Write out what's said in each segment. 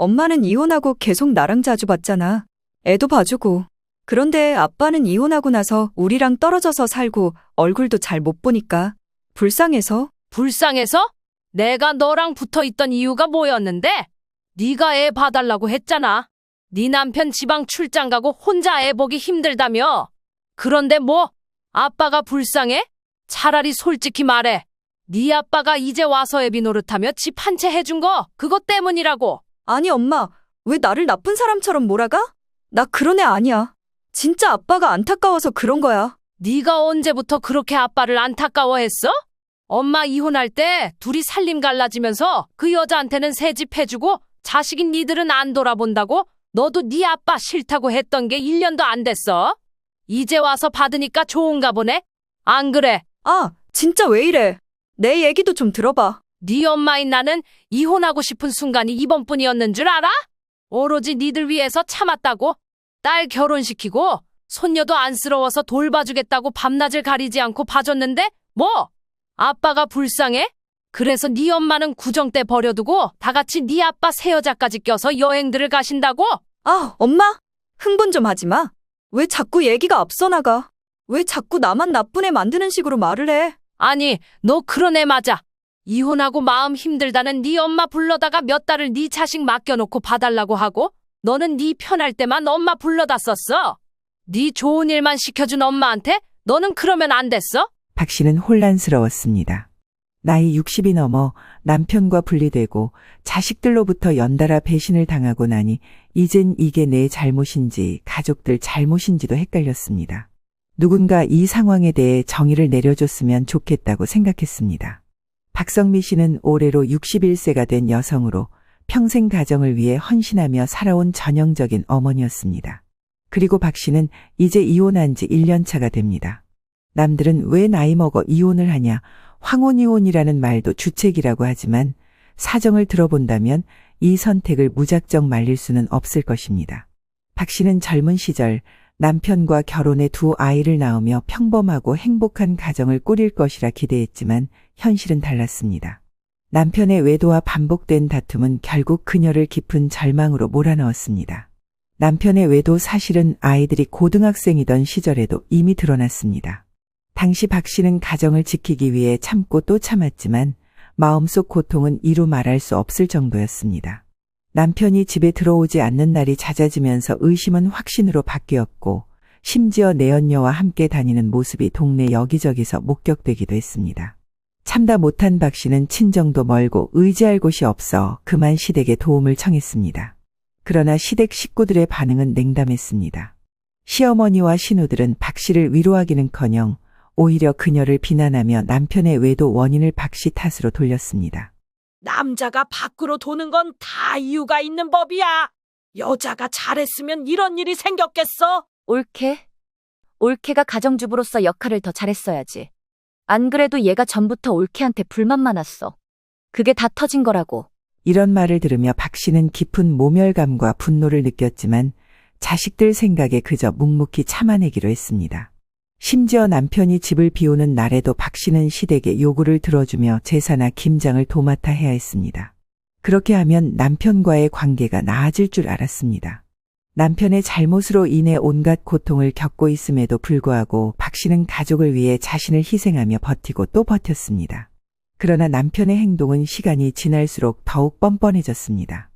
엄마는 이혼하고 계속 나랑 자주 봤잖아. 애도 봐주고. 그런데 아빠는 이혼하고 나서 우리랑 떨어져서 살고 얼굴도 잘 못 보니까 불쌍해서. 불쌍해서? 내가 너랑 붙어 있던 이유가 뭐였는데? 네가 애 봐달라고 했잖아. 네 남편 지방 출장 가고 혼자 애 보기 힘들다며. 그런데 뭐? 아빠가 불쌍해? 차라리 솔직히 말해. 네 아빠가 이제 와서 애비 노릇하며 집 한 채 해준 거 그것 때문이라고. 아니 엄마, 왜 나를 나쁜 사람처럼 몰아가? 나 그런 애 아니야. 진짜 아빠가 안타까워서 그런 거야. 네가 언제부터 그렇게 아빠를 안타까워했어? 엄마 이혼할 때 둘이 살림 갈라지면서 그 여자한테는 새 집 해주고 자식인 니들은 안 돌아본다고 너도 네 아빠 싫다고 했던 게 1년도 안 됐어? 이제 와서 받으니까 좋은가 보네? 안 그래? 아, 진짜 왜 이래? 내 얘기도 좀 들어봐. 네 엄마인 나는 이혼하고 싶은 순간이 이번뿐이었는 줄 알아? 오로지 니들 위해서 참았다고. 딸 결혼시키고 손녀도 안쓰러워서 돌봐주겠다고 밤낮을 가리지 않고 봐줬는데 뭐? 아빠가 불쌍해? 그래서 네 엄마는 구정 때 버려두고 다 같이 네 아빠 새 여자까지 껴서 여행들을 가신다고? 아, 엄마? 흥분 좀 하지 마. 왜 자꾸 얘기가 앞서 나가? 왜 자꾸 나만 나쁜 애 만드는 식으로 말을 해? 아니, 너 그런 애 맞아. 이혼하고 마음 힘들다는 네 엄마 불러다가 몇 달을 네 자식 맡겨놓고 봐달라고 하고 너는 네 편할 때만 엄마 불러다 썼어. 네 좋은 일만 시켜준 엄마한테 너는 그러면 안 됐어? 박 씨는 혼란스러웠습니다. 나이 60이 넘어 남편과 분리되고 자식들로부터 연달아 배신을 당하고 나니 이젠 이게 내 잘못인지 가족들 잘못인지도 헷갈렸습니다. 누군가 이 상황에 대해 정의를 내려줬으면 좋겠다고 생각했습니다. 박성미 씨는 올해로 61세가 된 여성으로 평생 가정을 위해 헌신하며 살아온 전형적인 어머니였습니다. 그리고 박 씨는 이제 이혼한 지 1년 차가 됩니다. 남들은 왜 나이 먹어 이혼을 하냐, 황혼이혼이라는 말도 주책이라고 하지만 사정을 들어본다면 이 선택을 무작정 말릴 수는 없을 것입니다. 박 씨는 젊은 시절 남편과 결혼해 두 아이를 낳으며 평범하고 행복한 가정을 꾸릴 것이라 기대했지만 현실은 달랐습니다. 남편의 외도와 반복된 다툼은 결국 그녀를 깊은 절망으로 몰아넣었습니다. 남편의 외도 사실은 아이들이 고등학생이던 시절에도 이미 드러났습니다. 당시 박 씨는 가정을 지키기 위해 참고 또 참았지만 마음속 고통은 이루 말할 수 없을 정도였습니다. 남편이 집에 들어오지 않는 날이 잦아지면서 의심은 확신으로 바뀌었고 심지어 내연녀와 함께 다니는 모습이 동네 여기저기서 목격되기도 했습니다. 참다 못한 박 씨는 친정도 멀고 의지할 곳이 없어 그만 시댁에 도움을 청했습니다. 그러나 시댁 식구들의 반응은 냉담했습니다. 시어머니와 신우들은 박 씨를 위로하기는커녕 오히려 그녀를 비난하며 남편의 외도 원인을 박 씨 탓으로 돌렸습니다. 남자가 밖으로 도는 건 다 이유가 있는 법이야. 여자가 잘했으면 이런 일이 생겼겠어? 올케가 가정주부로서 역할을 더 잘했어야지. 안 그래도 얘가 전부터 올케한테 불만 많았어. 그게 다 터진 거라고. 이런 말을 들으며 박 씨는 깊은 모멸감과 분노를 느꼈지만 자식들 생각에 그저 묵묵히 참아내기로 했습니다. 심지어 남편이 집을 비우는 날에도 박 씨는 시댁의 요구를 들어주며 제사나 김장을 도맡아 해야 했습니다. 그렇게 하면 남편과의 관계가 나아질 줄 알았습니다. 남편의 잘못으로 인해 온갖 고통을 겪고 있음에도 불구하고 박 씨는 가족을 위해 자신을 희생하며 버티고 또 버텼습니다. 그러나 남편의 행동은 시간이 지날수록 더욱 뻔뻔해졌습니다.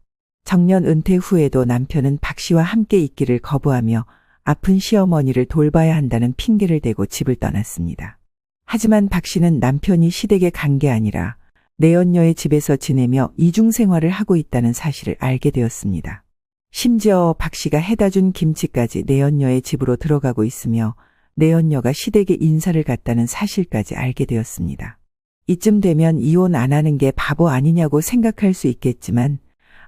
정년 은퇴 후에도 남편은 박 씨와 함께 있기를 거부하며 아픈 시어머니를 돌봐야 한다는 핑계를 대고 집을 떠났습니다. 하지만 박 씨는 남편이 시댁에 간 게 아니라 내연녀의 집에서 지내며 이중 생활을 하고 있다는 사실을 알게 되었습니다. 심지어 박 씨가 해다 준 김치까지 내연녀의 집으로 들어가고 있으며 내연녀가 시댁에 인사를 갔다는 사실까지 알게 되었습니다. 이쯤 되면 이혼 안 하는 게 바보 아니냐고 생각할 수 있겠지만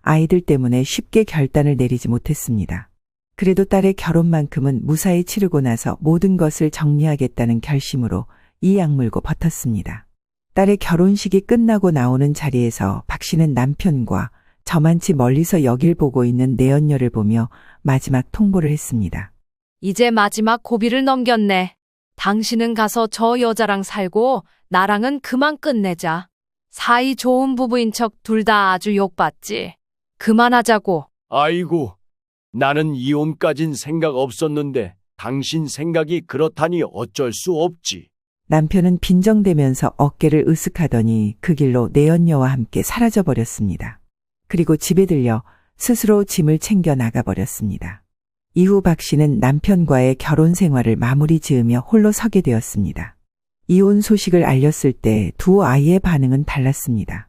아이들 때문에 쉽게 결단을 내리지 못했습니다. 그래도 딸의 결혼만큼은 무사히 치르고 나서 모든 것을 정리하겠다는 결심으로 이 악물고 버텼습니다. 딸의 결혼식이 끝나고 나오는 자리에서 박 씨는 남편과 저만치 멀리서 여길 보고 있는 내연녀를 보며 마지막 통보를 했습니다. 이제 마지막 고비를 넘겼네. 당신은 가서 저 여자랑 살고 나랑은 그만 끝내자. 사이 좋은 부부인 척 둘 다 아주 욕받지. 그만하자고. 아이고, 나는 이혼까진 생각 없었는데 당신 생각이 그렇다니 어쩔 수 없지. 남편은 빈정대면서 어깨를 으쓱하더니 그 길로 내연녀와 함께 사라져버렸습니다. 그리고 집에 들려 스스로 짐을 챙겨 나가버렸습니다. 이후 박 씨는 남편과의 결혼 생활을 마무리 지으며 홀로 서게 되었습니다. 이혼 소식을 알렸을 때 두 아이의 반응은 달랐습니다.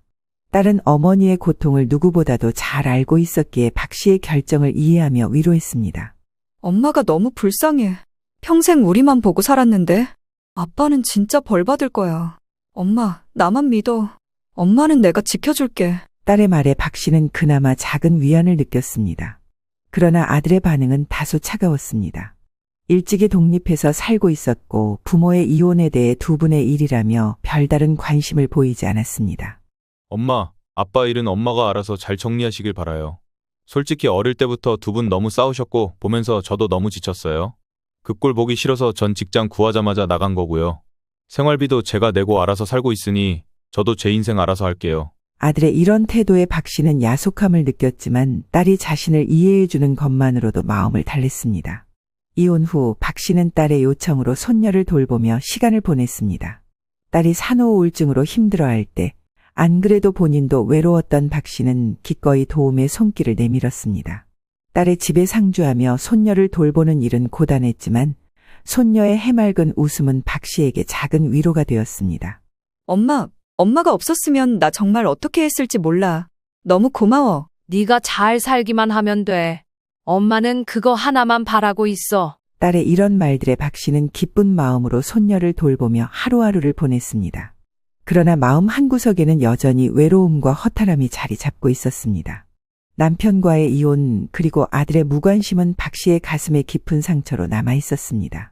딸은 어머니의 고통을 누구보다도 잘 알고 있었기에 박 씨의 결정을 이해하며 위로했습니다. 엄마가 너무 불쌍해. 평생 우리만 보고 살았는데 아빠는 진짜 벌 받을 거야. 엄마, 나만 믿어. 엄마는 내가 지켜줄게. 딸의 말에 박 씨는 그나마 작은 위안을 느꼈습니다. 그러나 아들의 반응은 다소 차가웠습니다. 일찍이 독립해서 살고 있었고 부모의 이혼에 대해 두 분의 일이라며 별다른 관심을 보이지 않았습니다. 엄마, 아빠 일은 엄마가 알아서 잘 정리하시길 바라요. 솔직히 어릴 때부터 두 분 너무 싸우셨고 보면서 저도 너무 지쳤어요. 그 꼴 보기 싫어서 전 직장 구하자마자 나간 거고요. 생활비도 제가 내고 알아서 살고 있으니 저도 제 인생 알아서 할게요. 아들의 이런 태도에 박 씨는 야속함을 느꼈지만 딸이 자신을 이해해주는 것만으로도 마음을 달랬습니다. 이혼 후 박 씨는 딸의 요청으로 손녀를 돌보며 시간을 보냈습니다. 딸이 산후우울증으로 힘들어할 때 안 그래도 본인도 외로웠던 박 씨는 기꺼이 도움의 손길을 내밀었습니다. 딸의 집에 상주하며 손녀를 돌보는 일은 고단했지만 손녀의 해맑은 웃음은 박 씨에게 작은 위로가 되었습니다. 엄마가 없었으면 나 정말 어떻게 했을지 몰라. 너무 고마워. 네가 잘 살기만 하면 돼. 엄마는 그거 하나만 바라고 있어. 딸의 이런 말들에 박 씨는 기쁜 마음으로 손녀를 돌보며 하루하루를 보냈습니다. 그러나 마음 한구석에는 여전히 외로움과 허탈함이 자리 잡고 있었습니다. 남편과의 이혼 그리고 아들의 무관심은 박 씨의 가슴에 깊은 상처로 남아 있었습니다.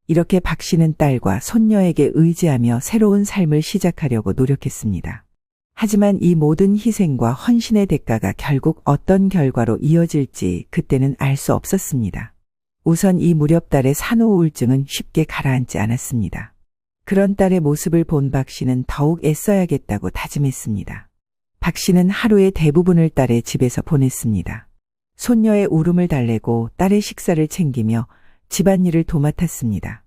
이렇게 박 씨는 딸과 손녀에게 의지하며 새로운 삶을 시작하려고 노력했습니다. 하지만 이 모든 희생과 헌신의 대가가 결국 어떤 결과로 이어질지 그때는 알 수 없었습니다. 우선 이 무렵 딸의 산후우울증은 쉽게 가라앉지 않았습니다. 그런 딸의 모습을 본 박 씨는 더욱 애써야겠다고 다짐했습니다. 박 씨는 하루의 대부분을 딸의 집에서 보냈습니다. 손녀의 울음을 달래고 딸의 식사를 챙기며 집안일을 도맡았습니다.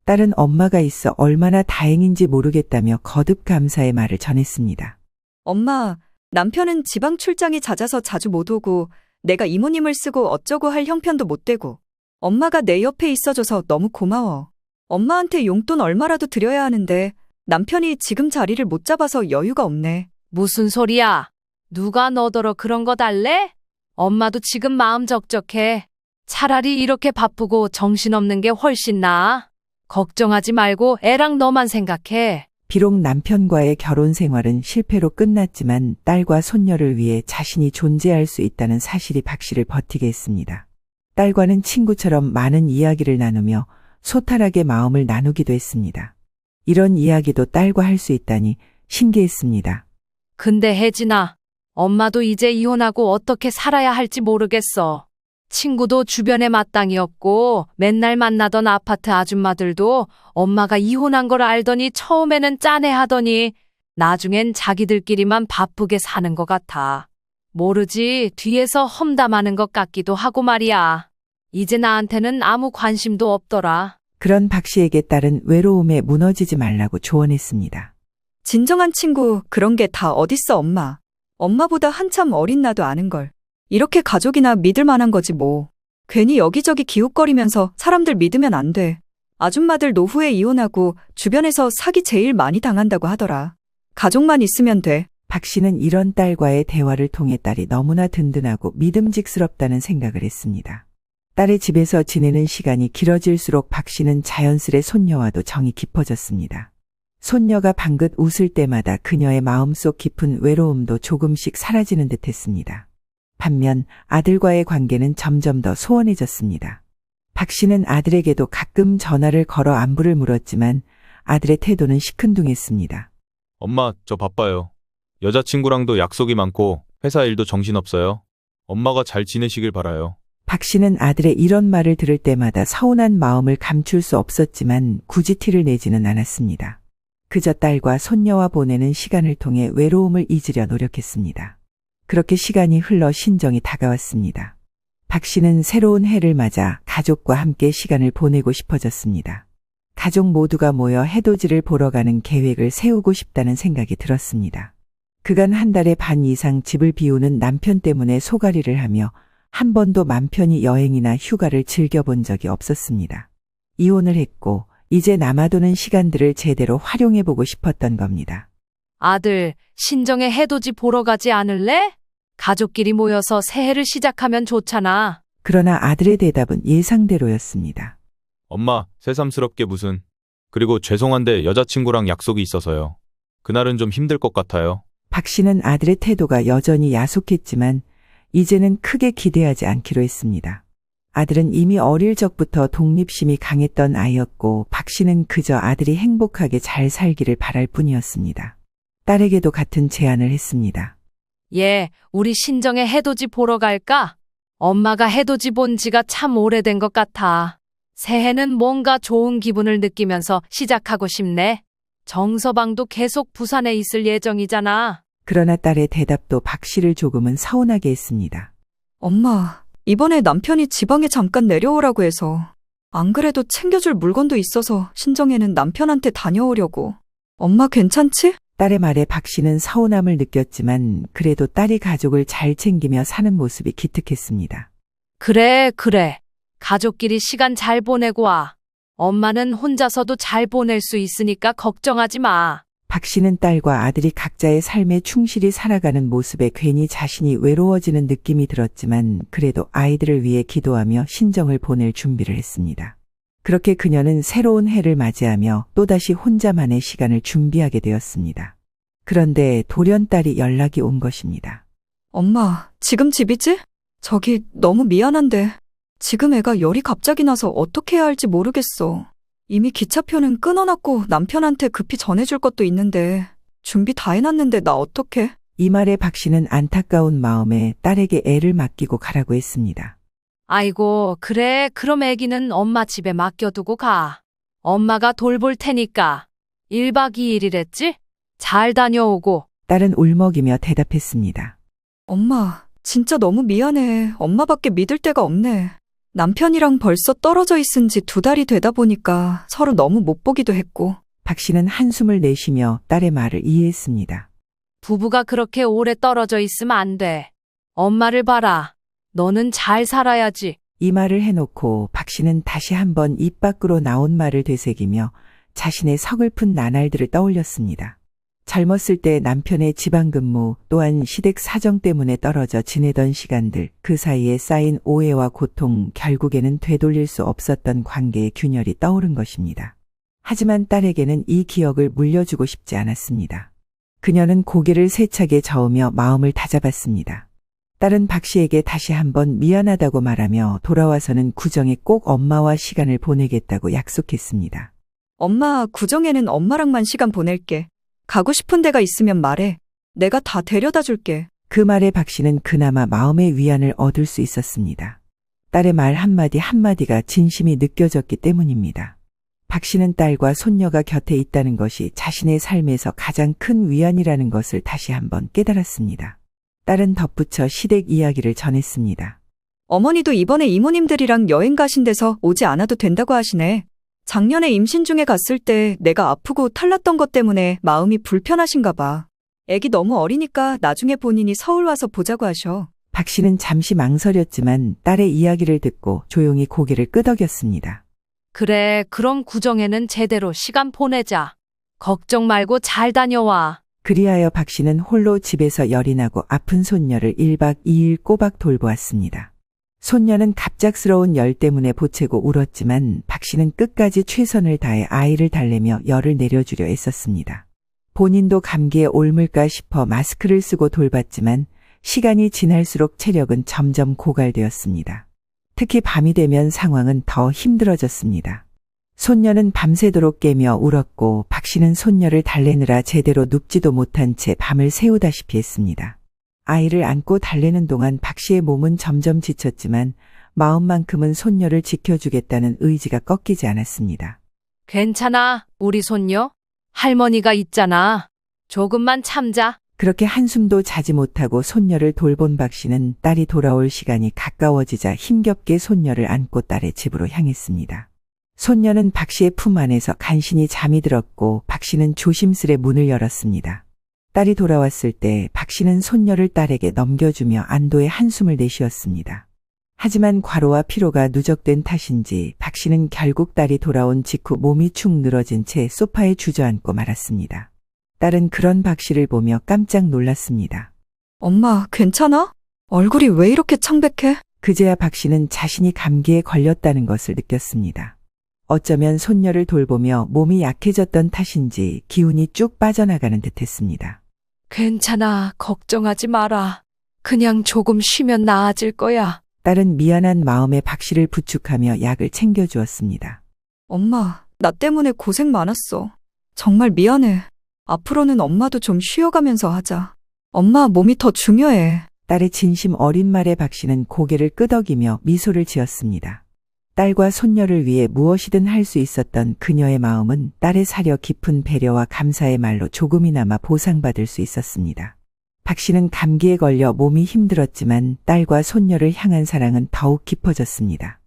딸은 엄마가 있어 얼마나 다행인지 모르겠다며 거듭 감사의 말을 전했습니다. 엄마, 남편은 지방 출장이 잦아서 자주 못 오고 내가 이모님을 쓰고 어쩌고 할 형편도 못 되고 엄마가 내 옆에 있어줘서 너무 고마워. 엄마한테 용돈 얼마라도 드려야 하는데 남편이 지금 자리를 못 잡아서 여유가 없네. 무슨 소리야? 누가 너더러 그런 거 달래? 엄마도 지금 마음 적적해. 차라리 이렇게 바쁘고 정신없는 게 훨씬 나아. 걱정하지 말고 애랑 너만 생각해. 비록 남편과의 결혼 생활은 실패로 끝났지만 딸과 손녀를 위해 자신이 존재할 수 있다는 사실이 박 씨를 버티게 했습니다. 딸과는 친구처럼 많은 이야기를 나누며 소탈하게 마음을 나누기도 했습니다. 이런 이야기도 딸과 할 수 있다니 신기했습니다. 근데 혜진아, 엄마도 이제 이혼하고 어떻게 살아야 할지 모르겠어. 친구도 주변에 마땅히 없고 맨날 만나던 아파트 아줌마들도 엄마가 이혼한 걸 알더니 처음에는 짠해하더니 나중엔 자기들끼리만 바쁘게 사는 것 같아. 모르지 뒤에서 험담하는 것 같기도 하고 말이야. 이제 나한테는 아무 관심도 없더라. 그런 박 씨에게 딸은 외로움에 무너지지 말라고 조언했습니다. 진정한 친구 그런 게 다 어딨어 엄마. 엄마보다 한참 어린 나도 아는 걸. 이렇게 가족이나 믿을 만한 거지 뭐. 괜히 여기저기 기웃거리면서 사람들 믿으면 안 돼. 아줌마들 노후에 이혼하고 주변에서 사기 제일 많이 당한다고 하더라. 가족만 있으면 돼. 박 씨는 이런 딸과의 대화를 통해 딸이 너무나 든든하고 믿음직스럽다는 생각을 했습니다. 딸의 집에서 지내는 시간이 길어질수록 박 씨는 자연스레 손녀와도 정이 깊어졌습니다. 손녀가 방긋 웃을 때마다 그녀의 마음속 깊은 외로움도 조금씩 사라지는 듯했습니다. 반면 아들과의 관계는 점점 더 소원해졌습니다. 박 씨는 아들에게도 가끔 전화를 걸어 안부를 물었지만 아들의 태도는 시큰둥했습니다. 엄마, 저 바빠요. 여자친구랑도 약속이 많고 회사 일도 정신없어요. 엄마가 잘 지내시길 바라요. 박 씨는 아들의 이런 말을 들을 때마다 서운한 마음을 감출 수 없었지만 굳이 티를 내지는 않았습니다. 그저 딸과 손녀와 보내는 시간을 통해 외로움을 잊으려 노력했습니다. 그렇게 시간이 흘러 신정이 다가왔습니다. 박 씨는 새로운 해를 맞아 가족과 함께 시간을 보내고 싶어졌습니다. 가족 모두가 모여 해돋이를 보러 가는 계획을 세우고 싶다는 생각이 들었습니다. 그간 한 달에 반 이상 집을 비우는 남편 때문에 소갈이를 하며 한 번도 맘 편히 여행이나 휴가를 즐겨본 적이 없었습니다. 이혼을 했고 이제 남아도는 시간들을 제대로 활용해보고 싶었던 겁니다. 아들, 신정의 해돋이 보러 가지 않을래? 가족끼리 모여서 새해를 시작하면 좋잖아. 그러나 아들의 대답은 예상대로였습니다. 엄마, 새삼스럽게 무슨. 그리고 죄송한데 여자친구랑 약속이 있어서요. 그날은 좀 힘들 것 같아요. 박 씨는 아들의 태도가 여전히 야속했지만 이제는 크게 기대하지 않기로 했습니다. 아들은 이미 어릴 적부터 독립심이 강했던 아이였고 박 씨는 그저 아들이 행복하게 잘 살기를 바랄 뿐이었습니다. 딸에게도 같은 제안을 했습니다. 예, 우리 신정의 해돋이 보러 갈까? 엄마가 해돋이 본 지가 참 오래된 것 같아. 새해는 뭔가 좋은 기분을 느끼면서 시작하고 싶네. 정서방도 계속 부산에 있을 예정이잖아. 그러나 딸의 대답도 박 씨를 조금은 서운하게 했습니다. 엄마, 이번에 남편이 지방에 잠깐 내려오라고 해서 안 그래도 챙겨줄 물건도 있어서 신정에는 남편한테 다녀오려고. 엄마 괜찮지? 딸의 말에 박 씨는 서운함을 느꼈지만 그래도 딸이 가족을 잘 챙기며 사는 모습이 기특했습니다. 그래. 가족끼리 시간 잘 보내고 와. 엄마는 혼자서도 잘 보낼 수 있으니까 걱정하지 마. 박 씨는 딸과 아들이 각자의 삶에 충실히 살아가는 모습에 괜히 자신이 외로워지는 느낌이 들었지만 그래도 아이들을 위해 기도하며 신정을 보낼 준비를 했습니다. 그렇게 그녀는 새로운 해를 맞이하며 또다시 혼자만의 시간을 준비하게 되었습니다. 그런데 돌연딸이 연락이 온 것입니다. 엄마, 지금 집이지? 저기 너무 미안한데 지금 애가 열이 갑자기 나서 어떻게 해야 할지 모르겠어. 이미 기차표는 끊어놨고 남편한테 급히 전해줄 것도 있는데 준비 다 해놨는데 나 어떡해? 이 말에 박 씨는 안타까운 마음에 딸에게 애를 맡기고 가라고 했습니다. 아이고, 그래. 그럼 애기는 엄마 집에 맡겨두고 가. 엄마가 돌볼 테니까. 1박 2일이랬지? 잘 다녀오고. 딸은 울먹이며 대답했습니다. 엄마, 진짜 너무 미안해. 엄마밖에 믿을 데가 없네. 남편이랑 벌써 떨어져 있은 지 2달이 되다 보니까 서로 너무 못 보기도 했고. 박 씨는 한숨을 내쉬며 딸의 말을 이해했습니다. 부부가 그렇게 오래 떨어져 있으면 안 돼. 엄마를 봐라. 너는 잘 살아야지. 이 말을 해놓고 박 씨는 다시 한번 입 밖으로 나온 말을 되새기며 자신의 서글픈 나날들을 떠올렸습니다. 젊었을 때 남편의 지방근무 또한 시댁 사정 때문에 떨어져 지내던 시간들, 그 사이에 쌓인 오해와 고통, 결국에는 되돌릴 수 없었던 관계의 균열이 떠오른 것입니다. 하지만 딸에게는 이 기억을 물려주고 싶지 않았습니다. 그녀는 고개를 세차게 저으며 마음을 다잡았습니다. 딸은 박 씨에게 다시 한번 미안하다고 말하며 돌아와서는 구정에 꼭 엄마와 시간을 보내겠다고 약속했습니다. 엄마, 구정에는 엄마랑만 시간 보낼게. 가고 싶은 데가 있으면 말해. 내가 다 데려다 줄게. 그 말에 박 씨는 그나마 마음의 위안을 얻을 수 있었습니다. 딸의 말 한마디 한마디가 진심이 느껴졌기 때문입니다. 박 씨는 딸과 손녀가 곁에 있다는 것이 자신의 삶에서 가장 큰 위안이라는 것을 다시 한번 깨달았습니다. 딸은 덧붙여 시댁 이야기를 전했습니다. 어머니도 이번에 이모님들이랑 여행 가신 데서 오지 않아도 된다고 하시네. 작년에 임신 중에 갔을 때 내가 아프고 탈났던 것 때문에 마음이 불편하신가 봐. 애기 너무 어리니까 나중에 본인이 서울 와서 보자고 하셔. 박 씨는 잠시 망설였지만 딸의 이야기를 듣고 조용히 고개를 끄덕였습니다. 그래, 그럼 구정에는 제대로 시간 보내자. 걱정 말고 잘 다녀와. 그리하여 박 씨는 홀로 집에서 열이 나고 아픈 손녀를 1박 2일 꼬박 돌보았습니다. 손녀는 갑작스러운 열 때문에 보채고 울었지만 박 씨는 끝까지 최선을 다해 아이를 달래며 열을 내려주려 애썼습니다. 본인도 감기에 옮을까 싶어 마스크를 쓰고 돌봤지만 시간이 지날수록 체력은 점점 고갈되었습니다. 특히 밤이 되면 상황은 더 힘들어졌습니다. 손녀는 밤새도록 깨며 울었고 박 씨는 손녀를 달래느라 제대로 눕지도 못한 채 밤을 새우다시피 했습니다. 아이를 안고 달래는 동안 박 씨의 몸은 점점 지쳤지만 마음만큼은 손녀를 지켜주겠다는 의지가 꺾이지 않았습니다. 괜찮아, 우리 손녀. 할머니가 있잖아. 조금만 참자. 그렇게 한숨도 자지 못하고 손녀를 돌본 박 씨는 딸이 돌아올 시간이 가까워지자 힘겹게 손녀를 안고 딸의 집으로 향했습니다. 손녀는 박 씨의 품 안에서 간신히 잠이 들었고 박 씨는 조심스레 문을 열었습니다. 딸이 돌아왔을 때 박 씨는 손녀를 딸에게 넘겨주며 안도의 한숨을 내쉬었습니다. 하지만 과로와 피로가 누적된 탓인지 박 씨는 결국 딸이 돌아온 직후 몸이 축 늘어진 채 소파에 주저앉고 말았습니다. 딸은 그런 박 씨를 보며 깜짝 놀랐습니다. 엄마, 괜찮아? 얼굴이 왜 이렇게 창백해? 그제야 박 씨는 자신이 감기에 걸렸다는 것을 느꼈습니다. 어쩌면 손녀를 돌보며 몸이 약해졌던 탓인지 기운이 쭉 빠져나가는 듯했습니다. 괜찮아. 걱정하지 마라. 그냥 조금 쉬면 나아질 거야. 딸은 미안한 마음에 박 씨를 부축하며 약을 챙겨주었습니다. 엄마, 나 때문에 고생 많았어. 정말 미안해. 앞으로는 엄마도 좀 쉬어가면서 하자. 엄마 몸이 더 중요해. 딸의 진심 어린 말에 박 씨는 고개를 끄덕이며 미소를 지었습니다. 딸과 손녀를 위해 무엇이든 할 수 있었던 그녀의 마음은 딸의 사려 깊은 배려와 감사의 말로 조금이나마 보상받을 수 있었습니다. 박 씨는 감기에 걸려 몸이 힘들었지만 딸과 손녀를 향한 사랑은 더욱 깊어졌습니다.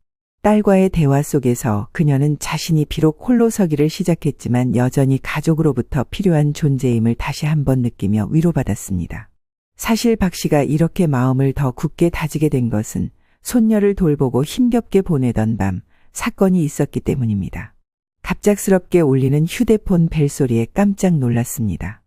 딸과의 대화 속에서 그녀는 자신이 비록 홀로 서기를 시작했지만 여전히 가족으로부터 필요한 존재임을 다시 한번 느끼며 위로받았습니다. 사실 박 씨가 이렇게 마음을 더 굳게 다지게 된 것은 손녀를 돌보고 힘겹게 보내던 밤 사건이 있었기 때문입니다. 갑작스럽게 울리는 휴대폰 벨소리에 깜짝 놀랐습니다.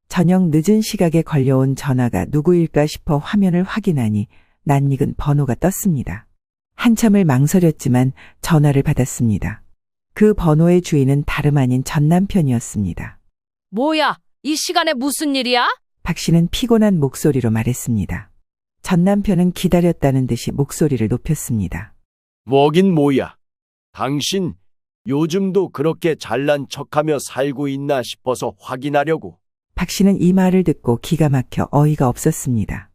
저녁 늦은 시각에 걸려온 전화가 누구일까 싶어 화면을 확인하니 낯익은 번호가 떴습니다. 한참을 망설였지만 전화를 받았습니다. 그 번호의 주인은 다름 아닌 전 남편이었습니다. 뭐야? 이 시간에 무슨 일이야? 박 씨는 피곤한 목소리로 말했습니다. 전 남편은 기다렸다는 듯이 목소리를 높였습니다. 뭐긴 뭐야. 당신 요즘도 그렇게 잘난 척하며 살고 있나 싶어서 확인하려고. 박 씨는 이 말을 듣고 기가 막혀 어이가 없었습니다.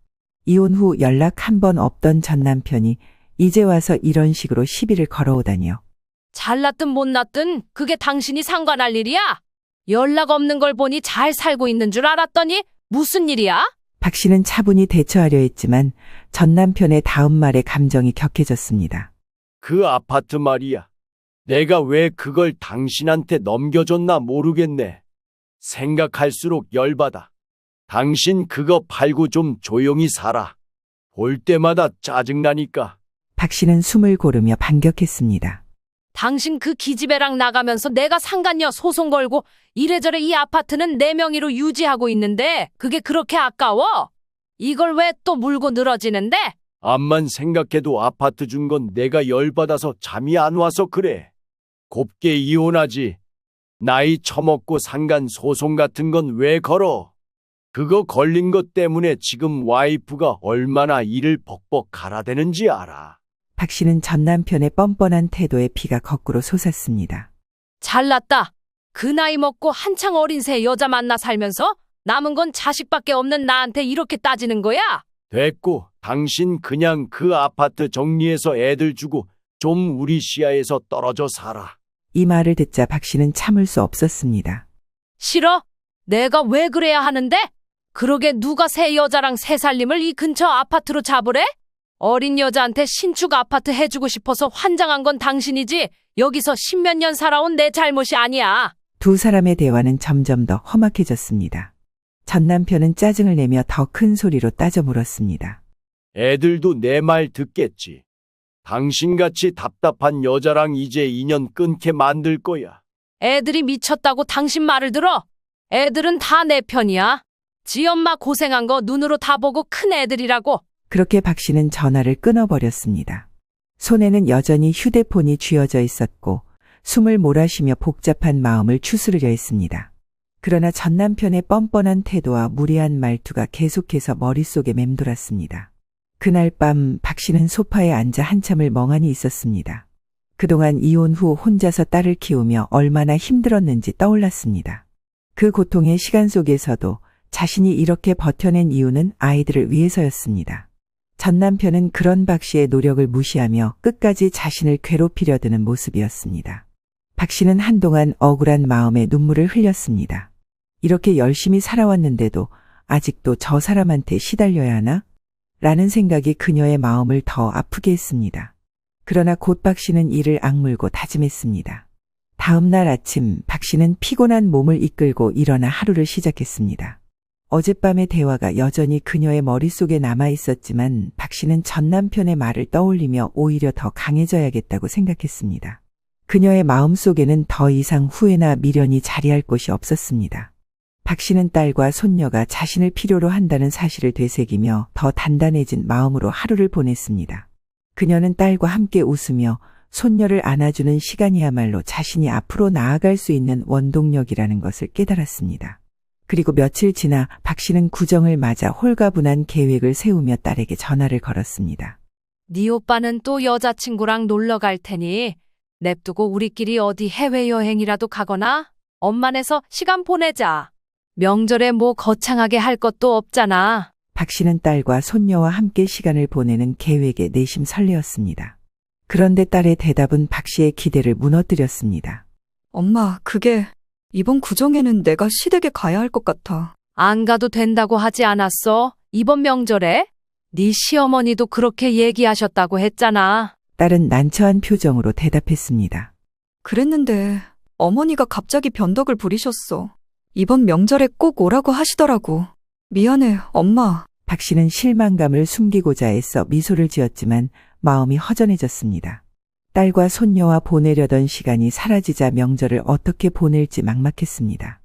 이혼 후 연락 한 번 없던 전 남편이 이제 와서 이런 식으로 시비를 걸어오다니요. 잘났든 못났든 그게 당신이 상관할 일이야? 연락 없는 걸 보니 잘 살고 있는 줄 알았더니 무슨 일이야? 박 씨는 차분히 대처하려 했지만 전 남편의 다음 말에 감정이 격해졌습니다. 그 아파트 말이야. 내가 왜 그걸 당신한테 넘겨줬나 모르겠네. 생각할수록 열받아. 당신 그거 팔고 좀 조용히 살아. 볼 때마다 짜증나니까. 박 씨는 숨을 고르며 반격했습니다. 당신 그 기집애랑 나가면서 내가 상간녀 소송 걸고 이래저래 이 아파트는 내 명의로 유지하고 있는데 그게 그렇게 아까워? 이걸 왜 또 물고 늘어지는데? 암만 생각해도 아파트 준 건 내가 열받아서 잠이 안 와서 그래. 곱게 이혼하지. 나이 처먹고 상간 소송 같은 건 왜 걸어? 그거 걸린 것 때문에 지금 와이프가 얼마나 일을 벅벅 갈아대는지 알아. 박 씨는 전 남편의 뻔뻔한 태도에 피가 거꾸로 솟았습니다. 잘났다. 그 나이 먹고 한창 어린 새 여자 만나 살면서 남은 건 자식밖에 없는 나한테 이렇게 따지는 거야? 됐고, 당신 그냥 그 아파트 정리해서 애들 주고 좀 우리 시야에서 떨어져 살아. 이 말을 듣자 박 씨는 참을 수 없었습니다. 싫어? 내가 왜 그래야 하는데? 그러게 누가 새 여자랑 새 살림을 이 근처 아파트로 잡으래? 어린 여자한테 신축 아파트 해주고 싶어서 환장한 건 당신이지 여기서 십몇 년 살아온 내 잘못이 아니야. 두 사람의 대화는 점점 더 험악해졌습니다. 전 남편은 짜증을 내며 더 큰 소리로 따져 물었습니다. 애들도 내 말 듣겠지. 당신같이 답답한 여자랑 이제 인연 끊게 만들 거야. 애들이 미쳤다고 당신 말을 들어? 애들은 다 내 편이야. 지 엄마 고생한 거 눈으로 다 보고 큰 애들이라고. 그렇게 박 씨는 전화를 끊어버렸습니다. 손에는 여전히 휴대폰이 쥐어져 있었고 숨을 몰아쉬며 복잡한 마음을 추스르려 했습니다. 그러나 전 남편의 뻔뻔한 태도와 무례한 말투가 계속해서 머릿속에 맴돌았습니다. 그날 밤 박 씨는 소파에 앉아 한참을 멍하니 있었습니다. 그동안 이혼 후 혼자서 딸을 키우며 얼마나 힘들었는지 떠올랐습니다. 그 고통의 시간 속에서도 자신이 이렇게 버텨낸 이유는 아이들을 위해서였습니다. 전 남편은 그런 박 씨의 노력을 무시하며 끝까지 자신을 괴롭히려 드는 모습이었습니다. 박 씨는 한동안 억울한 마음에 눈물을 흘렸습니다. 이렇게 열심히 살아왔는데도 아직도 저 사람한테 시달려야 하나? 라는 생각이 그녀의 마음을 더 아프게 했습니다. 그러나 곧 박 씨는 이를 악물고 다짐했습니다. 다음 날 아침 박 씨는 피곤한 몸을 이끌고 일어나 하루를 시작했습니다. 어젯밤의 대화가 여전히 그녀의 머릿속에 남아 있었지만 박 씨는 전 남편의 말을 떠올리며 오히려 더 강해져야겠다고 생각했습니다. 그녀의 마음속에는 더 이상 후회나 미련이 자리할 곳이 없었습니다. 박 씨는 딸과 손녀가 자신을 필요로 한다는 사실을 되새기며 더 단단해진 마음으로 하루를 보냈습니다. 그녀는 딸과 함께 웃으며 손녀를 안아주는 시간이야말로 자신이 앞으로 나아갈 수 있는 원동력이라는 것을 깨달았습니다. 그리고 며칠 지나 박 씨는 구정을 맞아 홀가분한 계획을 세우며 딸에게 전화를 걸었습니다. 네 오빠는 또 여자친구랑 놀러 갈 테니 냅두고 우리끼리 어디 해외여행이라도 가거나 엄마네서 시간 보내자. 명절에 뭐 거창하게 할 것도 없잖아. 박 씨는 딸과 손녀와 함께 시간을 보내는 계획에 내심 설레었습니다. 그런데 딸의 대답은 박 씨의 기대를 무너뜨렸습니다. 엄마, 그게 이번 구정에는 내가 시댁에 가야 할 것 같아. 안 가도 된다고 하지 않았어? 이번 명절에? 네 시어머니도 그렇게 얘기하셨다고 했잖아. 딸은 난처한 표정으로 대답했습니다. 그랬는데 어머니가 갑자기 변덕을 부리셨어. 이번 명절에 꼭 오라고 하시더라고. 미안해, 엄마. 박 씨는 실망감을 숨기고자 애써 미소를 지었지만 마음이 허전해졌습니다. 딸과 손녀와 보내려던 시간이 사라지자 명절을 어떻게 보낼지 막막했습니다.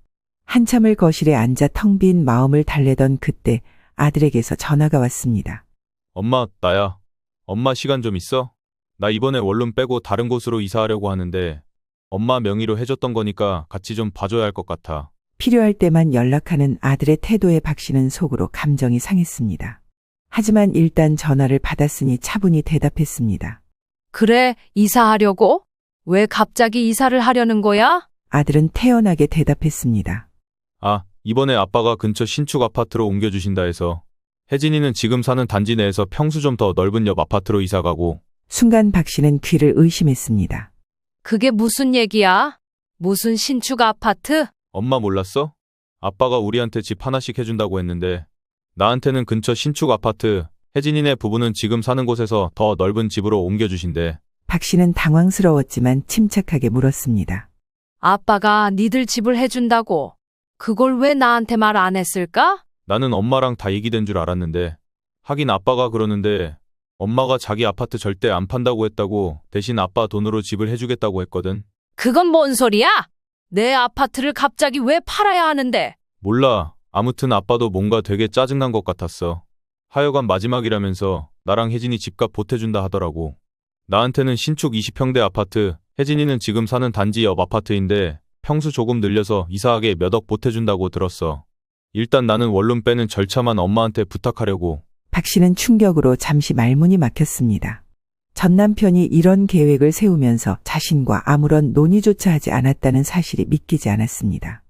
한참을 거실에 앉아 텅 빈 마음을 달래던 그때 아들에게서 전화가 왔습니다. 엄마, 나야. 엄마 시간 좀 있어? 나 이번에 원룸 빼고 다른 곳으로 이사하려고 하는데 엄마 명의로 해줬던 거니까 같이 좀 봐줘야 할 것 같아. 필요할 때만 연락하는 아들의 태도에 박 씨는 속으로 감정이 상했습니다. 하지만 일단 전화를 받았으니 차분히 대답했습니다. 그래, 이사하려고? 왜 갑자기 이사를 하려는 거야? 아들은 태연하게 대답했습니다. 아, 이번에 아빠가 근처 신축 아파트로 옮겨주신다 해서 혜진이는 지금 사는 단지 내에서 평수 좀 더 넓은 옆 아파트로 이사가고. 순간 박 씨는 귀를 의심했습니다. 그게 무슨 얘기야? 무슨 신축 아파트? 엄마 몰랐어? 아빠가 우리한테 집 하나씩 해준다고 했는데 나한테는 근처 신축 아파트, 혜진이네 부부는 지금 사는 곳에서 더 넓은 집으로 옮겨주신대. 박 씨는 당황스러웠지만 침착하게 물었습니다. 아빠가 니들 집을 해준다고. 그걸 왜 나한테 말 안 했을까? 나는 엄마랑 다 얘기된 줄 알았는데 하긴 아빠가 그러는데 엄마가 자기 아파트 절대 안 판다고 했다고 대신 아빠 돈으로 집을 해주겠다고 했거든. 그건 뭔 소리야? 내 아파트를 갑자기 왜 팔아야 하는데? 몰라. 아무튼 아빠도 뭔가 되게 짜증난 것 같았어. 하여간 마지막이라면서 나랑 혜진이 집값 보태준다 하더라고. 나한테는 신축 20평대 아파트, 혜진이는 지금 사는 단지 옆 아파트인데 평수 조금 늘려서 이사하게 몇 억 보태준다고 들었어. 일단 나는 원룸 빼는 절차만 엄마한테 부탁하려고. 박 씨는 충격으로 잠시 말문이 막혔습니다. 전 남편이 이런 계획을 세우면서 자신과 아무런 논의조차 하지 않았다는 사실이 믿기지 않았습니다.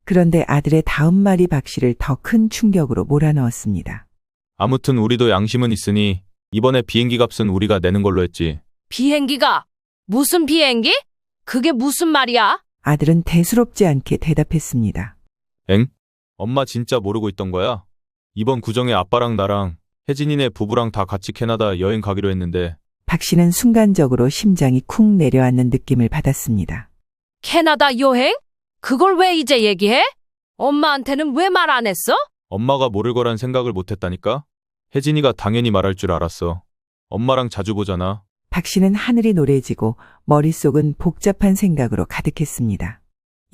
그런데 아들의 다음 말이 박 씨를 더 큰 충격으로 몰아넣었습니다. 아무튼 우리도 양심은 있으니 이번에 비행기 값은 우리가 내는 걸로 했지. 비행기가? 무슨 비행기? 그게 무슨 말이야? 아들은 대수롭지 않게 대답했습니다. 엥? 엄마 진짜 모르고 있던 거야? 이번 구정에 아빠랑 나랑 혜진이네 부부랑 다 같이 캐나다 여행 가기로 했는데. 박 씨는 순간적으로 심장이 쿵 내려앉는 느낌을 받았습니다. 캐나다 여행? 그걸 왜 이제 얘기해? 엄마한테는 왜 말 안 했어? 엄마가 모를 거란 생각을 못 했다니까? 혜진이가 당연히 말할 줄 알았어. 엄마랑 자주 보잖아. 박 씨는 하늘이 노래지고 머릿속은 복잡한 생각으로 가득했습니다.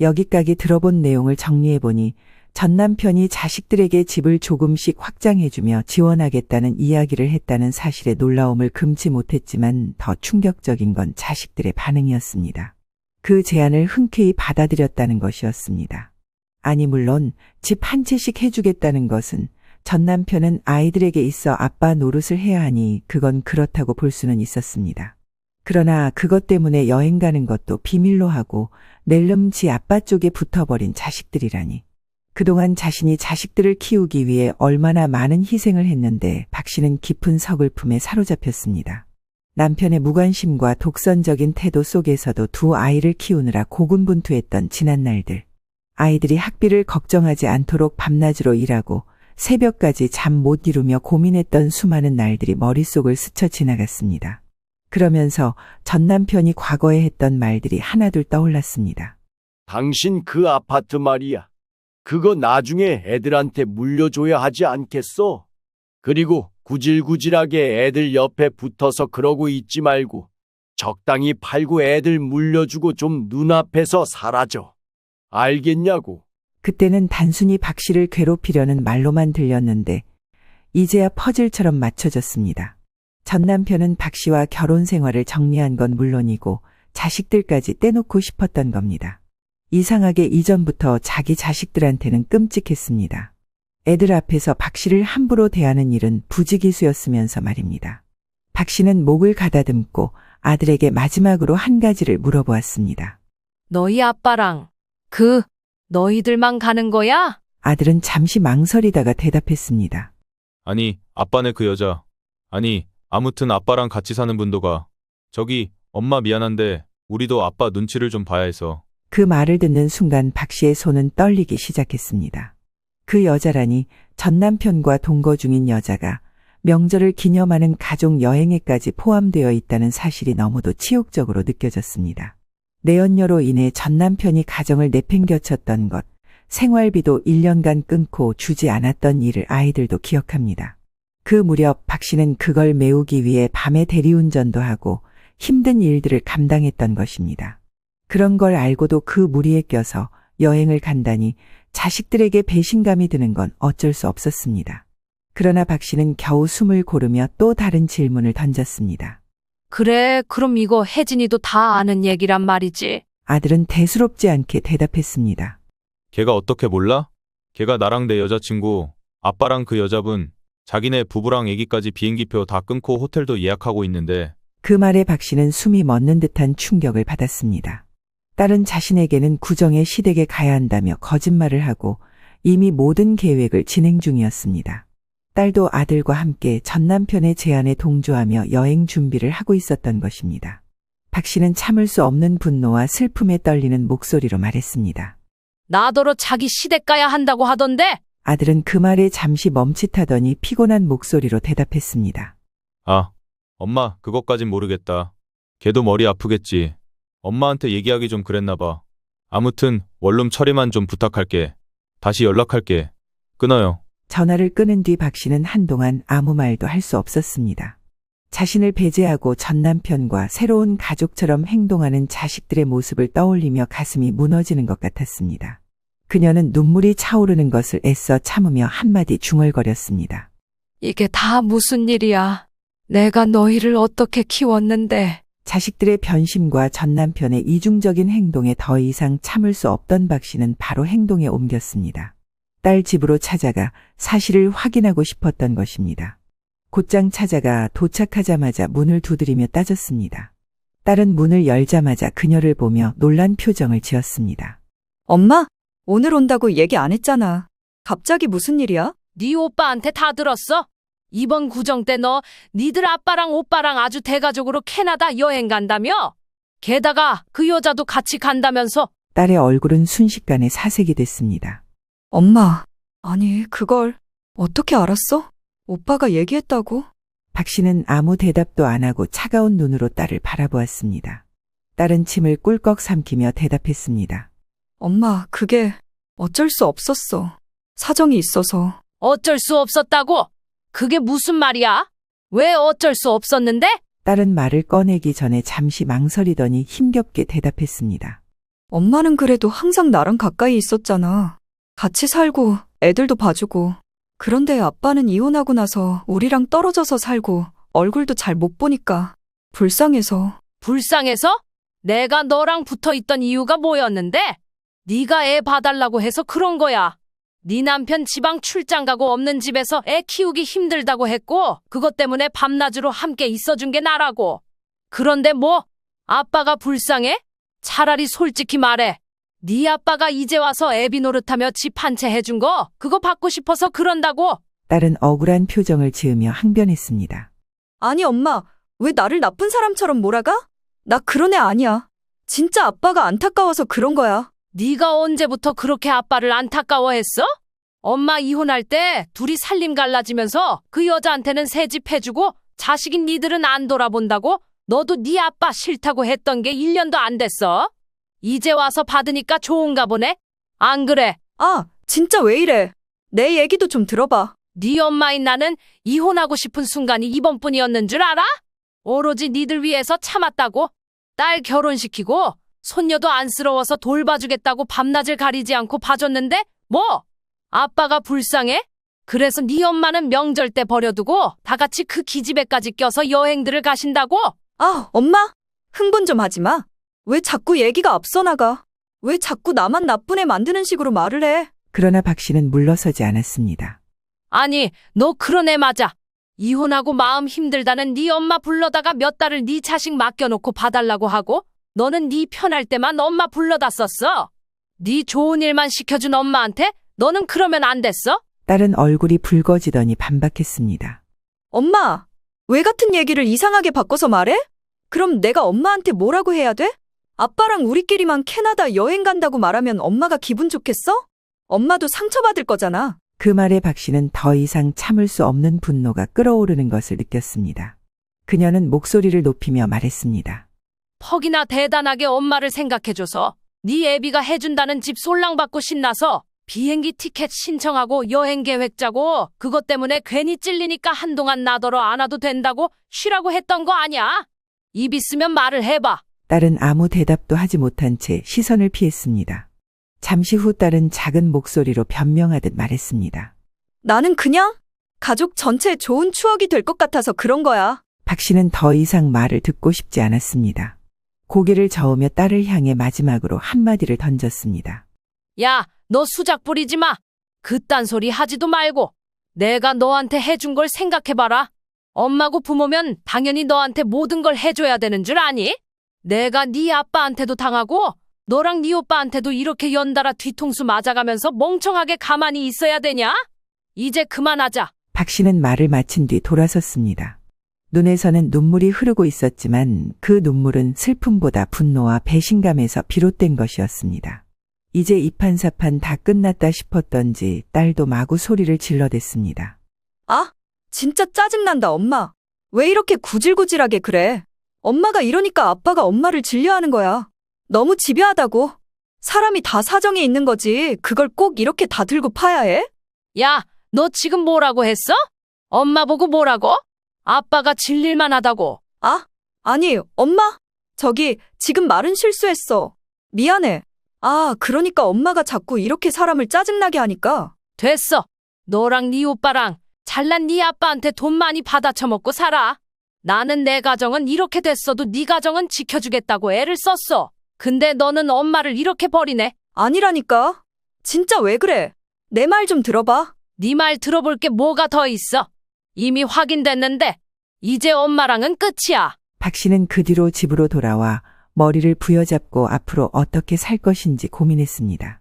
여기까지 들어본 내용을 정리해보니 전 남편이 자식들에게 집을 조금씩 확장해주며 지원하겠다는 이야기를 했다는 사실에 놀라움을 금치 못했지만 더 충격적인 건 자식들의 반응이었습니다. 그 제안을 흔쾌히 받아들였다는 것이었습니다. 아니 물론 집 한 채씩 해주겠다는 것은 전 남편은 아이들에게 있어 아빠 노릇을 해야 하니 그건 그렇다고 볼 수는 있었습니다. 그러나 그것 때문에 여행 가는 것도 비밀로 하고 낼름 지 아빠 쪽에 붙어버린 자식들이라니. 그동안 자신이 자식들을 키우기 위해 얼마나 많은 희생을 했는데 박 씨는 깊은 서글픔에 사로잡혔습니다. 남편의 무관심과 독선적인 태도 속에서도 두 아이를 키우느라 고군분투했던 지난 날들. 아이들이 학비를 걱정하지 않도록 밤낮으로 일하고 새벽까지 잠 못 이루며 고민했던 수많은 날들이 머릿속을 스쳐 지나갔습니다. 그러면서 전 남편이 과거에 했던 말들이 하나둘 떠올랐습니다. 당신 그 아파트 말이야. 그거 나중에 애들한테 물려줘야 하지 않겠어? 그리고 구질구질하게 애들 옆에 붙어서 그러고 있지 말고 적당히 팔고 애들 물려주고 좀 눈앞에서 사라져. 알겠냐고. 그때는 단순히 박 씨를 괴롭히려는 말로만 들렸는데 이제야 퍼즐처럼 맞춰졌습니다. 전 남편은 박 씨와 결혼 생활을 정리한 건 물론이고 자식들까지 떼놓고 싶었던 겁니다. 이상하게 이전부터 자기 자식들한테는 끔찍했습니다. 애들 앞에서 박 씨를 함부로 대하는 일은 부지기수였으면서 말입니다. 박 씨는 목을 가다듬고 아들에게 마지막으로 한 가지를 물어보았습니다. 너희 아빠랑 너희들만 가는 거야? 아들은 잠시 망설이다가 대답했습니다. 아니, 아빠네 그 여자. 아니, 아무튼 아빠랑 같이 사는 분도 가. 저기, 엄마 미안한데 우리도 아빠 눈치를 좀 봐야 해서. 그 말을 듣는 순간 박 씨의 손은 떨리기 시작했습니다. 그 여자라니 전 남편과 동거 중인 여자가 명절을 기념하는 가족 여행에까지 포함되어 있다는 사실이 너무도 치욕적으로 느껴졌습니다. 내연녀로 인해 전 남편이 가정을 내팽겨쳤던 것, 생활비도 1년간 끊고 주지 않았던 일을 아이들도 기억합니다. 그 무렵 박 씨는 그걸 메우기 위해 밤에 대리운전도 하고 힘든 일들을 감당했던 것입니다. 그런 걸 알고도 그 무리에 껴서 여행을 간다니 자식들에게 배신감이 드는 건 어쩔 수 없었습니다. 그러나 박 씨는 겨우 숨을 고르며 또 다른 질문을 던졌습니다. 그래, 그럼 이거 혜진이도 다 아는 얘기란 말이지. 아들은 대수롭지 않게 대답했습니다. 걔가 어떻게 몰라? 걔가 나랑 내 여자친구, 아빠랑 그 여자분, 자기네 부부랑 애기까지 비행기표 다 끊고 호텔도 예약하고 있는데. 그 말에 박 씨는 숨이 멎는 듯한 충격을 받았습니다. 딸은 자신에게는 구정의 시댁에 가야 한다며 거짓말을 하고 이미 모든 계획을 진행 중이었습니다. 딸도 아들과 함께 전 남편의 제안에 동조하며 여행 준비를 하고 있었던 것입니다. 박 씨는 참을 수 없는 분노와 슬픔에 떨리는 목소리로 말했습니다. 나더러 자기 시댁 가야 한다고 하던데? 아들은 그 말에 잠시 멈칫하더니 피곤한 목소리로 대답했습니다. 아, 엄마, 그것까진 모르겠다. 걔도 머리 아프겠지. 엄마한테 얘기하기 좀 그랬나 봐. 아무튼 원룸 처리만 좀 부탁할게. 다시 연락할게. 끊어요. 전화를 끊은 뒤 박 씨는 한동안 아무 말도 할 수 없었습니다. 자신을 배제하고 전 남편과 새로운 가족처럼 행동하는 자식들의 모습을 떠올리며 가슴이 무너지는 것 같았습니다. 그녀는 눈물이 차오르는 것을 애써 참으며 한마디 중얼거렸습니다. 이게 다 무슨 일이야? 내가 너희를 어떻게 키웠는데. 자식들의 변심과 전 남편의 이중적인 행동에 더 이상 참을 수 없던 박 씨는 바로 행동에 옮겼습니다. 딸 집으로 찾아가 사실을 확인하고 싶었던 것입니다. 곧장 찾아가 도착하자마자 문을 두드리며 따졌습니다. 딸은 문을 열자마자 그녀를 보며 놀란 표정을 지었습니다. 엄마, 오늘 온다고 얘기 안 했잖아. 갑자기 무슨 일이야? 네 오빠한테 다 들었어? 이번 구정 때 니들 아빠랑 오빠랑 아주 대가족으로 캐나다 여행 간다며? 게다가 그 여자도 같이 간다면서? 딸의 얼굴은 순식간에 사색이 됐습니다. 엄마, 아니, 그걸 어떻게 알았어? 오빠가 얘기했다고? 박 씨는 아무 대답도 안 하고 차가운 눈으로 딸을 바라보았습니다. 딸은 침을 꿀꺽 삼키며 대답했습니다. 엄마, 그게 어쩔 수 없었어. 사정이 있어서. 어쩔 수 없었다고? 그게 무슨 말이야? 왜 어쩔 수 없었는데? 딸은 말을 꺼내기 전에 잠시 망설이더니 힘겹게 대답했습니다. 엄마는 그래도 항상 나랑 가까이 있었잖아. 같이 살고 애들도 봐주고. 그런데 아빠는 이혼하고 나서 우리랑 떨어져서 살고 얼굴도 잘 못 보니까 불쌍해서. 불쌍해서? 내가 너랑 붙어 있던 이유가 뭐였는데? 네가 애 봐달라고 해서 그런 거야. 네 남편 지방 출장 가고 없는 집에서 애 키우기 힘들다고 했고 그것 때문에 밤낮으로 함께 있어준 게 나라고. 그런데 뭐? 아빠가 불쌍해? 차라리 솔직히 말해. 네 아빠가 이제 와서 애비 노릇하며 집 한 채 해준 거 그거 받고 싶어서 그런다고. 딸은 억울한 표정을 지으며 항변했습니다. 아니, 엄마, 왜 나를 나쁜 사람처럼 몰아가? 나 그런 애 아니야. 진짜 아빠가 안타까워서 그런 거야. 네가 언제부터 그렇게 아빠를 안타까워했어? 엄마 이혼할 때 둘이 살림 갈라지면서 그 여자한테는 새 집 해주고 자식인 니들은 안 돌아본다고 너도 네 아빠 싫다고 했던 게 1년도 안 됐어. 이제 와서 받으니까 좋은가 보네. 안 그래? 아, 진짜 왜 이래? 내 얘기도 좀 들어봐. 네 엄마인 나는 이혼하고 싶은 순간이 이번뿐이었는 줄 알아? 오로지 니들 위해서 참았다고. 딸 결혼시키고 손녀도 안쓰러워서 돌봐주겠다고 밤낮을 가리지 않고 봐줬는데 뭐? 아빠가 불쌍해? 그래서 네 엄마는 명절 때 버려두고 다 같이 그 기집애까지 껴서 여행들을 가신다고? 아, 엄마? 흥분 좀 하지 마. 왜 자꾸 얘기가 앞서 나가? 왜 자꾸 나만 나쁜 애 만드는 식으로 말을 해? 그러나 박 씨는 물러서지 않았습니다. 아니, 너 그런 애 맞아. 이혼하고 마음 힘들다는 네 엄마 불러다가 몇 달을 네 자식 맡겨놓고 봐달라고 하고 너는 네 편할 때만 엄마 불러다 썼어. 네 좋은 일만 시켜준 엄마한테 너는 그러면 안 됐어? 딸은 얼굴이 붉어지더니 반박했습니다. 엄마, 왜 같은 얘기를 이상하게 바꿔서 말해? 그럼 내가 엄마한테 뭐라고 해야 돼? 아빠랑 우리끼리만 캐나다 여행 간다고 말하면 엄마가 기분 좋겠어? 엄마도 상처받을 거잖아. 그 말에 박 씨는 더 이상 참을 수 없는 분노가 끓어오르는 것을 느꼈습니다. 그녀는 목소리를 높이며 말했습니다. 퍽이나 대단하게 엄마를 생각해줘서 네 애비가 해준다는 집 솔랑받고 신나서 비행기 티켓 신청하고 여행 계획 짜고 그것 때문에 괜히 찔리니까 한동안 나더러 안 와도 된다고 쉬라고 했던 거 아니야? 입 있으면 말을 해봐. 딸은 아무 대답도 하지 못한 채 시선을 피했습니다. 잠시 후 딸은 작은 목소리로 변명하듯 말했습니다. 나는 그냥 가족 전체에 좋은 추억이 될 것 같아서 그런 거야. 박 씨는 더 이상 말을 듣고 싶지 않았습니다. 고개를 저으며 딸을 향해 마지막으로 한마디를 던졌습니다. 야, 너 수작 부리지 마. 그딴 소리 하지도 말고 내가 너한테 해준 걸 생각해봐라. 엄마고 부모면 당연히 너한테 모든 걸 해줘야 되는 줄 아니? 내가 네 아빠한테도 당하고 너랑 네 오빠한테도 이렇게 연달아 뒤통수 맞아가면서 멍청하게 가만히 있어야 되냐? 이제 그만하자. 박 씨는 말을 마친 뒤 돌아섰습니다. 눈에서는 눈물이 흐르고 있었지만 그 눈물은 슬픔보다 분노와 배신감에서 비롯된 것이었습니다. 이제 이판사판 다 끝났다 싶었던지 딸도 마구 소리를 질러댔습니다. 아, 진짜 짜증난다, 엄마. 왜 이렇게 구질구질하게 그래? 엄마가 이러니까 아빠가 엄마를 질려하는 거야. 너무 집요하다고. 사람이 다 사정이 있는 거지. 그걸 꼭 이렇게 다 들고 파야 해? 야, 너 지금 뭐라고 했어? 엄마 보고 뭐라고? 아빠가 질릴만 하다고. 아, 아니, 엄마. 저기, 지금 말은 실수했어. 미안해. 아, 그러니까 엄마가 자꾸 이렇게 사람을 짜증나게 하니까. 됐어. 너랑 네 오빠랑 잘난 네 아빠한테 돈 많이 받아 처먹고 살아. 나는 내 가정은 이렇게 됐어도 네 가정은 지켜주겠다고 애를 썼어. 근데 너는 엄마를 이렇게 버리네. 아니라니까. 진짜 왜 그래? 내 말 좀 들어봐. 네 말 들어볼 게 뭐가 더 있어. 이미 확인됐는데 이제 엄마랑은 끝이야. 박 씨는 그 뒤로 집으로 돌아와 머리를 부여잡고 앞으로 어떻게 살 것인지 고민했습니다.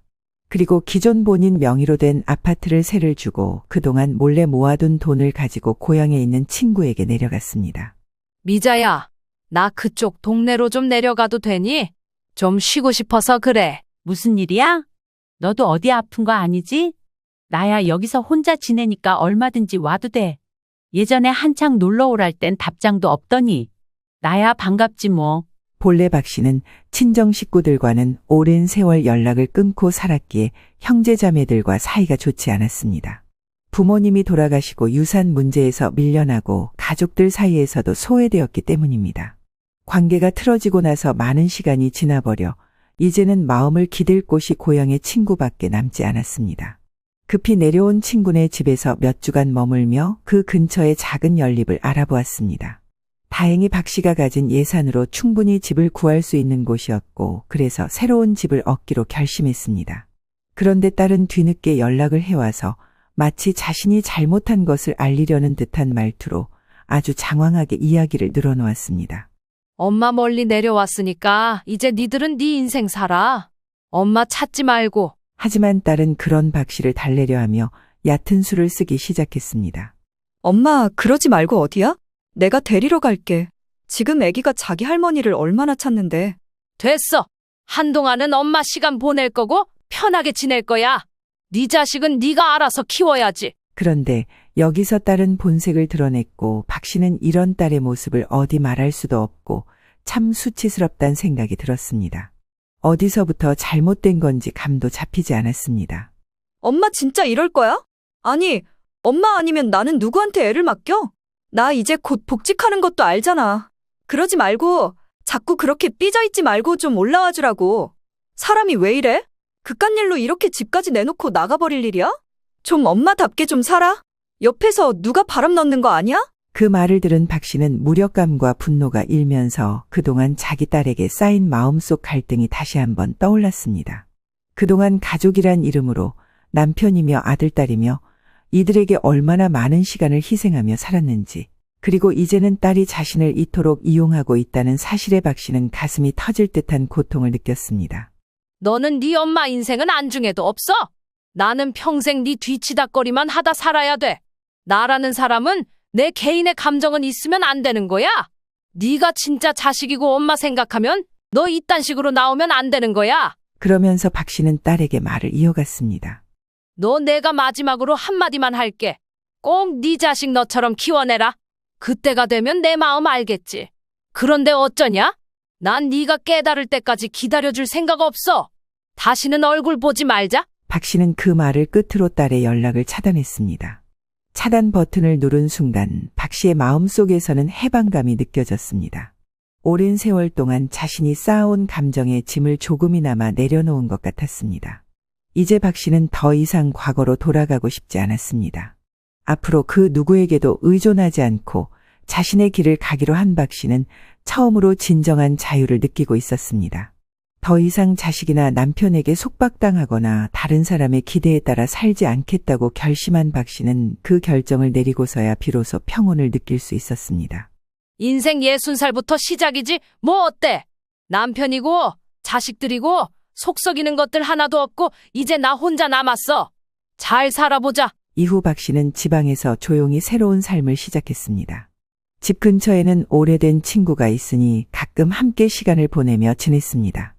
그리고 기존 본인 명의로 된 아파트를 세를 주고 그동안 몰래 모아둔 돈을 가지고 고향에 있는 친구에게 내려갔습니다. 미자야, 나 그쪽 동네로 좀 내려가도 되니? 좀 쉬고 싶어서 그래. 무슨 일이야? 너도 어디 아픈 거 아니지? 나야 여기서 혼자 지내니까 얼마든지 와도 돼. 예전에 한창 놀러 오랄 땐 답장도 없더니. 나야 반갑지 뭐. 본래 박 씨는 친정 식구들과는 오랜 세월 연락을 끊고 살았기에 형제자매들과 사이가 좋지 않았습니다. 부모님이 돌아가시고 유산 문제에서 밀려나고 가족들 사이에서도 소외되었기 때문입니다. 관계가 틀어지고 나서 많은 시간이 지나버려 이제는 마음을 기댈 곳이 고향의 친구밖에 남지 않았습니다. 급히 내려온 친구네 집에서 몇 주간 머물며 그 근처의 작은 연립을 알아보았습니다. 다행히 박 씨가 가진 예산으로 충분히 집을 구할 수 있는 곳이었고 그래서 새로운 집을 얻기로 결심했습니다. 그런데 딸은 뒤늦게 연락을 해와서 마치 자신이 잘못한 것을 알리려는 듯한 말투로 아주 장황하게 이야기를 늘어놓았습니다. 엄마 멀리 내려왔으니까 이제 니들은 네 인생 살아. 엄마 찾지 말고. 하지만 딸은 그런 박 씨를 달래려 하며 얕은 수를 쓰기 시작했습니다. 엄마, 그러지 말고 어디야? 내가 데리러 갈게. 지금 애기가 자기 할머니를 얼마나 찾는데. 됐어. 한동안은 엄마 시간 보낼 거고 편하게 지낼 거야. 네 자식은 네가 알아서 키워야지. 그런데 여기서 딸은 본색을 드러냈고 박 씨는 이런 딸의 모습을 어디 말할 수도 없고 참 수치스럽단 생각이 들었습니다. 어디서부터 잘못된 건지 감도 잡히지 않았습니다. 엄마 진짜 이럴 거야? 아니, 엄마 아니면 나는 누구한테 애를 맡겨? 나 이제 곧 복직하는 것도 알잖아. 그러지 말고 자꾸 그렇게 삐져있지 말고 좀 올라와 주라고. 사람이 왜 이래? 그깟 일로 이렇게 집까지 내놓고 나가버릴 일이야? 좀 엄마답게 좀 살아? 옆에서 누가 바람 넣는 거 아니야? 그 말을 들은 박 씨는 무력감과 분노가 일면서 그동안 자기 딸에게 쌓인 마음속 갈등이 다시 한번 떠올랐습니다. 그동안 가족이란 이름으로 남편이며 아들딸이며 이들에게 얼마나 많은 시간을 희생하며 살았는지, 그리고 이제는 딸이 자신을 이토록 이용하고 있다는 사실에 박 씨는 가슴이 터질 듯한 고통을 느꼈습니다. 너는 네 엄마 인생은 안중에도 없어. 나는 평생 네 뒤치다거리만 하다 살아야 돼. 나라는 사람은 내 개인의 감정은 있으면 안 되는 거야. 네가 진짜 자식이고 엄마 생각하면 너 이딴 식으로 나오면 안 되는 거야. 그러면서 박 씨는 딸에게 말을 이어갔습니다. 너 내가 마지막으로 한마디만 할게. 꼭 네 자식 너처럼 키워내라. 그때가 되면 내 마음 알겠지. 그런데 어쩌냐? 난 네가 깨달을 때까지 기다려줄 생각 없어. 다시는 얼굴 보지 말자. 박 씨는 그 말을 끝으로 딸의 연락을 차단했습니다. 차단 버튼을 누른 순간 박 씨의 마음속에서는 해방감이 느껴졌습니다. 오랜 세월 동안 자신이 쌓아온 감정의 짐을 조금이나마 내려놓은 것 같았습니다. 이제 박 씨는 더 이상 과거로 돌아가고 싶지 않았습니다. 앞으로 그 누구에게도 의존하지 않고 자신의 길을 가기로 한 박 씨는 처음으로 진정한 자유를 느끼고 있었습니다. 더 이상 자식이나 남편에게 속박당하거나 다른 사람의 기대에 따라 살지 않겠다고 결심한 박 씨는 그 결정을 내리고서야 비로소 평온을 느낄 수 있었습니다. 인생 60살부터 시작이지 뭐 어때? 남편이고 자식들이고 속썩이는 것들 하나도 없고 이제 나 혼자 남았어. 잘 살아보자. 이후 박 씨는 지방에서 조용히 새로운 삶을 시작했습니다. 집 근처에는 오래된 친구가 있으니 가끔 함께 시간을 보내며 지냈습니다.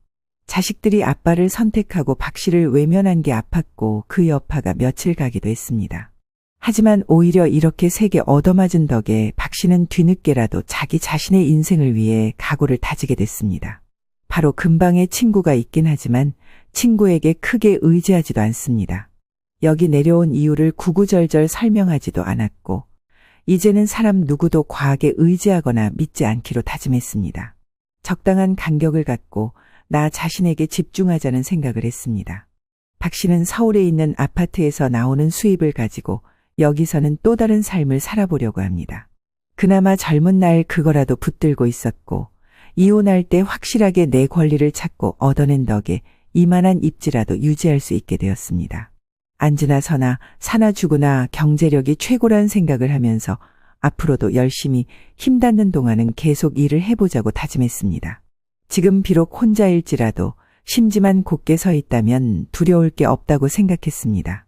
자식들이 아빠를 선택하고 박 씨를 외면한 게 아팠고 그 여파가 며칠 가기도 했습니다. 하지만 오히려 이렇게 세게 얻어맞은 덕에 박 씨는 뒤늦게라도 자기 자신의 인생을 위해 각오를 다지게 됐습니다. 바로 근방에 친구가 있긴 하지만 친구에게 크게 의지하지도 않습니다. 여기 내려온 이유를 구구절절 설명하지도 않았고 이제는 사람 누구도 과하게 의지하거나 믿지 않기로 다짐했습니다. 적당한 간격을 갖고 나 자신에게 집중하자는 생각을 했습니다. 박 씨는 서울에 있는 아파트에서 나오는 수입을 가지고 여기서는 또 다른 삶을 살아보려고 합니다. 그나마 젊은 날 그거라도 붙들고 있었고 이혼할 때 확실하게 내 권리를 찾고 얻어낸 덕에 이만한 입지라도 유지할 수 있게 되었습니다. 앉으나 서나 사나 죽으나 경제력이 최고란 생각을 하면서 앞으로도 열심히 힘닿는 동안은 계속 일을 해보자고 다짐했습니다. 지금 비록 혼자일지라도 심지만 곧게 서 있다면 두려울 게 없다고 생각했습니다.